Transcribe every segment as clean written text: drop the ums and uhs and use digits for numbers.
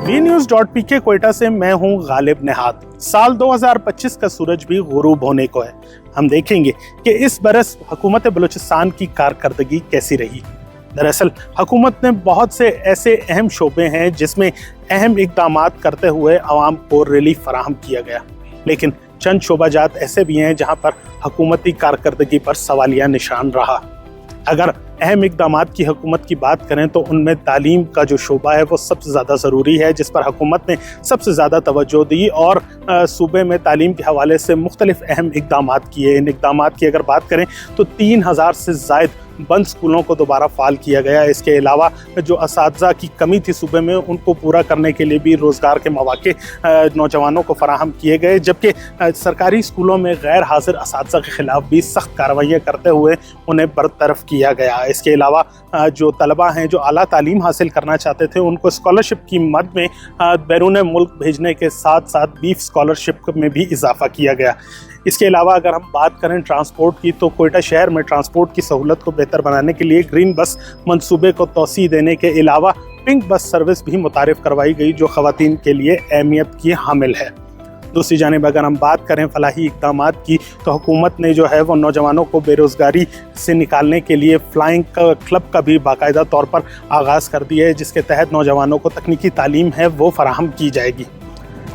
VNews.pk Quetta से मैं हूं गालिब निहाद। साल 2025 का सूरज भी गुरूब होने को है। हम देखेंगे कि इस बरस हुकूमत बलूचिस्तान की कारकर्दगी कैसी रही। दरअसल हुकूमत ने बहुत से ऐसे अहम शोबे हैं जिसमें अहम इक़दामात करते हुए आवाम को रिलीफ फराहम किया गया, लेकिन चंद शोबाजात ऐसे भी हैं जहां पर हुकूमती कारकर्दगी पर सवालिया निशान रहा। अगर अहम इक़दामात की हुकूमत की बात करें तो उनमें तालीम का जो शोबा है वो सबसे ज़्यादा ज़रूरी है, जिस पर हुकूमत ने सबसे ज़्यादा तवज्जो दी और सूबे में तालीम के हवाले से मुख्तलिफ अहम इक़दामात किए। इन इक़दामात की अगर बात करें तो 3000 से ज़ायद बंद स्कूलों को दोबारा फ़ाल किया गया। इसके अलावा जो असातिज़ा की कमी थी सूबे में, उनको पूरा करने के लिए भी रोज़गार के मौक़े नौजवानों को फराहम किए गए, जबकि सरकारी स्कूलों में गैर हाज़िर असातिज़ा के ख़िलाफ़ भी सख्त कार्रवाइयाँ करते हुए उन्हें बरतरफ किया गया। इसके अलावा जो तलबा हैं जो आला तालीम हासिल करना चाहते थे, उनको स्कॉलरशिप की मद में बैरून मुल्क भेजने के साथ साथ बीफ स्कॉलरशिप में भी इजाफ़ा किया गया। इसके अलावा अगर हम बात करें ट्रांसपोर्ट की, तो कोयटा शहर में ट्रांसपोर्ट की सहूलत को बेहतर बनाने के लिए ग्रीन बस मंसूबे को तोसी देने के अलावा पिंक बस सर्विस भी मुतारिफ करवाई गई, जो ख़वातीन के लिए अहमियत की हामिल है। दूसरी जानिब अगर हम बात करें फलाही इक़दामात की, तो हुकूमत ने जो है वो नौजवानों को बेरोज़गारी से निकालने के लिए फ़्लाइंग क्लब का भी बाकायदा तौर पर आगाज़ कर दिया है, जिसके तहत नौजवानों को तकनीकी तालीम है वो फ़राहम की जाएगी।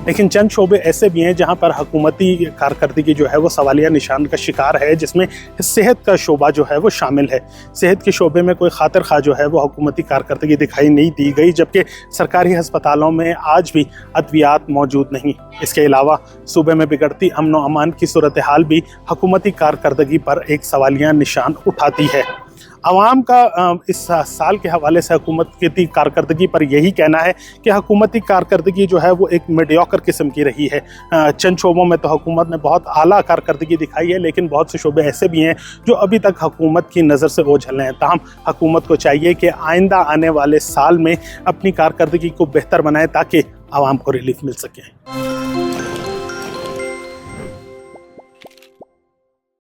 लेकिन चंद शोबे ऐसे भी हैं जहां पर हुकूमती कारकर्दगी जो है वो सवालिया निशान का शिकार है, जिसमें सेहत का शोबा जो है वो शामिल है। सेहत के शोबे में कोई खातिर खा जो है वो हुकूमती कारकर्दगी दिखाई नहीं दी गई, जबकि सरकारी हस्पतालों में आज भी अद्वियात मौजूद नहीं। इसके अलावा सूबे में बिगड़ती अमन व अमान की सूरत हाल भी हुकूमती कारकर्दगी पर एक सवालिया निशान उठाती है। आवाम का इस साल के हवाले से हुकूमत की कारकर्दगी पर यही कहना है कि हुकूमती कारकर्दगी जो है वो एक मीडियोकर किस्म की रही है। चंद शोबों में तो हुकूमत ने बहुत आला कारकर्दगी दिखाई है, लेकिन बहुत से शोबे ऐसे भी हैं जो अभी तक हुकूमत की नज़र से ओझल हैं। ताहम हुकूमत को चाहिए कि आइंदा आने वाले साल में अपनी कारकर्दगी को बेहतर बनाए ताकि आवाम को रिलीफ मिल सके।